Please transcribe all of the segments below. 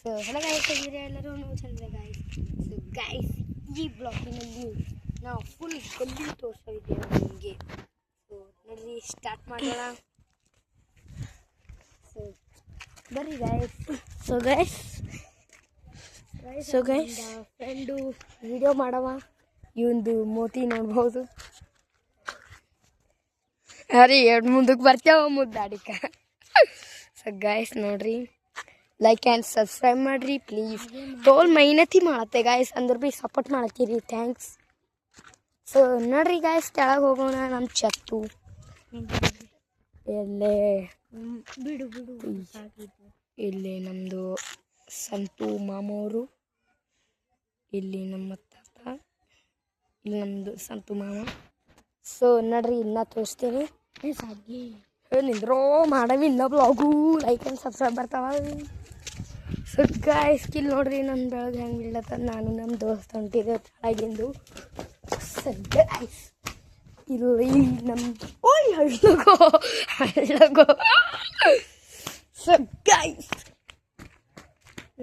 So hello guys, ಹೇಗಿದ್ದೀರಾ ಎಲ್ಲರೂ? ನಾವು ಚಂದ್ರ ಗೈಸ್. ಸೊ ಗೈಸ್, ಈ ಬ್ಲಾಗಿನಲ್ಲಿ ನಾವು ಫುಲ್ ಗಲ್ಲಿ ತೋರಿಸ್ತಿದ್ದೇವೆ ನಿಮಗೆ. ಸೊ ನೋಡ್ರಿ, ಸ್ಟಾರ್ಟ್ ಮಾಡೋಣ. ಸೊ ಬರ್ರಿ guys. So guys friend video ಮಾಡವ, ಇವಂದು ಮೋತಿ ನೋಡ್ಬೋದು. ಅರೆ ಎರಡು ಮುಂದಕ್ಕೆ ಬರ್ತೇವ ಮುದ್ದಾಡಿಕ. ಸೊ ಗೈಸ್ ನೋಡ್ರಿ, ಲೈಕ್ ಆ್ಯಂಡ್ ಸಬ್ಸ್ಕ್ರೈಬ್ ಮಾಡಿರಿ ಪ್ಲೀಸ್. ತೋಲ್ ಮೈನತಿ ಮಾಡತ್ತೆ ಗಾಯ್ಸ್, ಅಂದ್ರೆ ಭೀ ಸಪೋರ್ಟ್ ಮಾಡತ್ತೀರಿ, ಥ್ಯಾಂಕ್ಸ್. ಸೊ ನೋಡ್ರಿ ಗಾಯ್ಸ್, ಕೆಳಗೆ ಹೋಗೋಣ. ನಮ್ಮ ಛತ್ತು ಎಲ್ಲೇ ಬಿಡು ಇಲ್ಲಿ ನಮ್ಮದು ಸಂತು ಮಾಮವರು, ಇಲ್ಲಿ ನಮ್ಮ ತಾತ, ಇಲ್ಲಿ ನಮ್ಮದು ಸಂತು ಮಾಮ. ಸೊ ನೋಡ್ರಿ, ಇನ್ನ ತೋರಿಸ್ತೀನಿ. ನಿಂದ್ರೋ ಮಾಡವಿ ಇಲ್ಲ ಬ್ಲಾಗು, ಲೈಕ್ ಆ್ಯಂಡ್ ಸಬ್ಸ್ಕ್ರೈಬ್ ಬರ್ತಾವ. ಸೊ ಗಾಯ್ಸ್, ಇಲ್ಲಿ ನೋಡ್ರಿ ನನ್ನ ಬೆಳಗ್ಗೆ ಹೆಂಗೆ ಬೀಳತ್ತ. ನಾನು ನಮ್ಮ ದೋಸ್ತ ಹೊಂಟಿದ್ದೆ ಕೆಳಗಿಂದು. ಸೊ ಗೈಸ್, ಇಲ್ಲಿ ನಮ್ದು ಓಯ್ ಹಳ್ಳಗೋ. ಸೊ ಗೈಸ್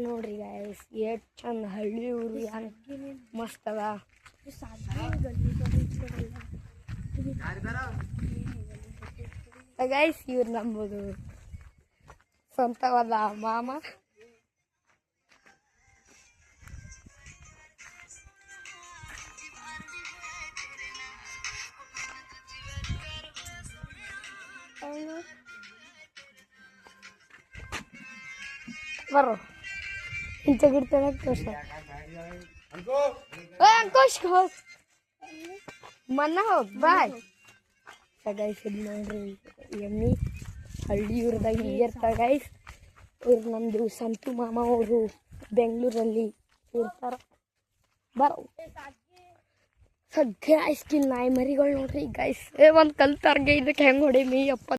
ನೋಡ್ರಿ ಗಾಯ್ಸ್, ಎಷ್ಟು ಚಂದ ಹಳ್ಳಿ ಊರು, ಯಾಕೆ ಮಸ್ತ್ ಅದ. ಗೈಸ್, ಇವ್ರು ನಂಬೋದು ಸ್ವಂತವಾದ ಮಾಮ. ಬರೋ ಇಂಚ ಗಿಡ್ತಾನೆ ತೋರ್ಸ. ಅಂಕೋಶ್ ಹೋಗ್ ಮನ್ನ ಹೋಗ್ ಬಾಯ್. ಗೈಸ್ ಇದು ನೋಡ್ರಿ, ಎಮ್ಮಿ ಹಳ್ಳಿ ಊರದಾಗ ಹಿಂಗೆ ಇರ್ತಾರೆ ಗೈಸ್. ಇವ್ರು ನಮ್ಮದು ಸಂತು ಮಾಮ, ಅವರು ಬೆಂಗಳೂರಲ್ಲಿ ಇರ್ತಾರೆ. ಬರೋ ಸೊ ಗೈಸ್, ಕಿಲ್ ನಾಯಿ ಮರಿಗಳು ನೋಡ್ರಿ ಗೈಸ್. ಒಂದು ಕಲ್ತಾರ್ಗೆ ಇದಕ್ಕೆ ಹೆಂಗೆ ಹೊಡಿ ಮೀ ಅಪ್ಪ.